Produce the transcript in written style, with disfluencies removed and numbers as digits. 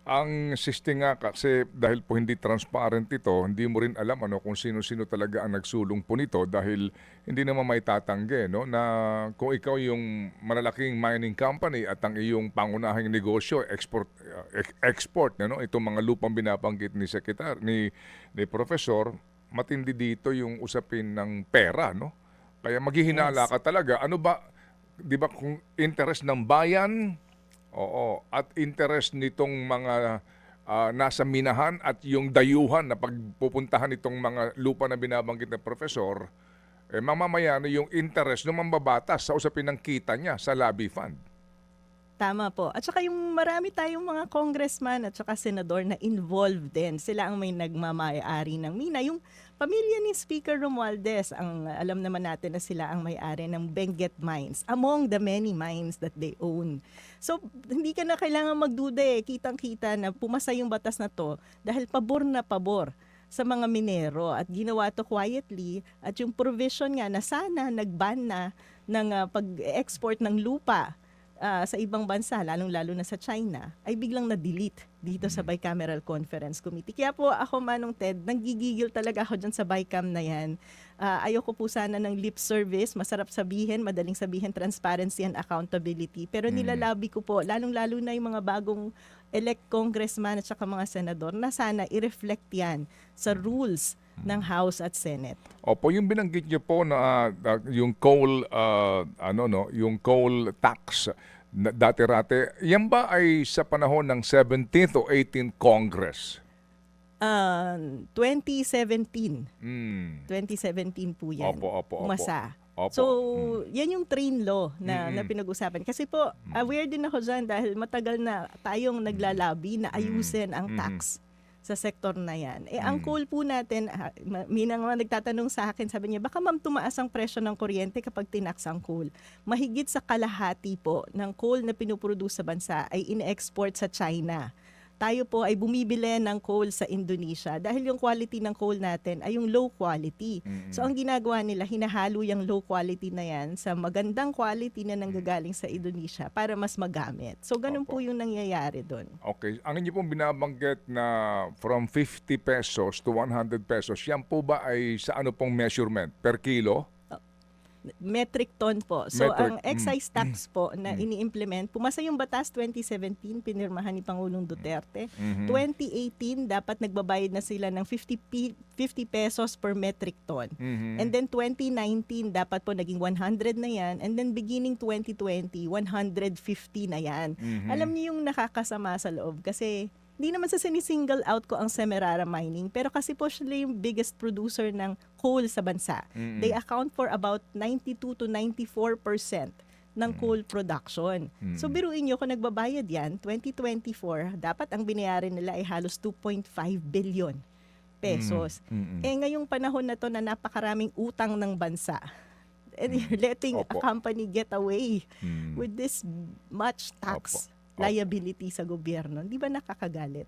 Ang siste nga kasi dahil po hindi transparent ito, hindi mo rin alam kung sino-sino talaga ang nagsulong po nito dahil hindi naman maitatanggi no na kung ikaw yung malalaking mining company at ang iyong pangunahing negosyo export no itong mga lupang binabanggit ni ni professor, matindi dito yung usapin ng pera no. Kaya maghihinala Yes. ka talaga. Ano ba 'di ba kung interest ng bayan. Oo, at interest nitong mga nasa minahan at yung dayuhan na pagpupuntahan itong mga lupa na binabanggit ng profesor, mamamaya na yung interest ng mambabatas sa usapin ng kita niya sa lobby fund. Tama po. At saka yung marami tayong mga congressman at saka senador na involved din. Sila ang may nagmamay-ari ng mina. Yung pamilya ni Speaker Romualdez, ang alam naman natin na sila ang may-ari ng Benguet Mines, among the many mines that they own. So, hindi ka na kailangan magduda eh. Kitang-kita na pumasa yung batas na to dahil pabor na pabor sa mga minero at ginawa to quietly at yung provision nga na sana nag-ban na ng pag-export ng lupa sa ibang bansa, lalong-lalo na sa China, ay biglang na-delete dito sa Bicameral Conference Committee. Kaya po ako, Manong Ted, nanggigigil talaga ako dyan sa BICAM na yan. Ayoko po sana ng lip service, masarap sabihin, madaling sabihin, transparency and accountability. Pero nilalabi ko po, lalong-lalo na yung mga bagong elect congressman at saka mga senador, na sana i-reflect yan sa rules ng House at Senate. Opo, yung binanggit niyo po na yung coal yung coal tax na dati-rate, yan ba ay sa panahon ng 17th o 18th Congress? 2017. Mm. 2017 po yan. Opo. Umasa. Opo. So, yan yung train law na pinag-usapan. Kasi po, aware din ako dyan dahil matagal na tayong naglalabi na ayusin ang tax sa sektor na yan. Ang coal po natin, may mga nagtatanong sa akin, sabi niya, baka ma'am tumaas ang presyo ng kuryente kapag tinax ang coal. Mahigit sa kalahati po ng coal na pinuproduce sa bansa ay in-export sa China. Tayo po ay bumibili ng coal sa Indonesia dahil yung quality ng coal natin ay yung low quality. So ang ginagawa nila, hinahalo yung low quality na yan sa magandang quality na nanggagaling sa Indonesia para mas magamit. So ganun Opo. po yung nangyayari doon. Okay. Ang inyo pong binabanggit na from 50 pesos to 100 pesos, yan po ba ay sa ano pong measurement? Per kilo? Metric ton po. So Metric, ang excise tax po na ini-implement, pumasa yung batas 2017, pinirmahan ni Pangulong Duterte. 2018, dapat nagbabayad na sila ng 50 pesos per metric ton. And then 2019, dapat po naging 100 na yan. And then beginning 2020, 150 na yan. Alam niyo yung nakakasama sa loob kasi hindi naman sa sinisingle out ko ang Semirara Mining, pero kasi po sila yung biggest producer ng coal sa bansa. They account for about 92 to 94% ng coal production. So biruin nyo, kung nagbabayad yan, 2024, dapat ang binayaran nila ay halos 2.5 billion pesos. Ngayong panahon na to na napakaraming utang ng bansa, and you're letting a Opo. company get away with this much tax Opo. liability sa gobyerno, di ba nakakagalit?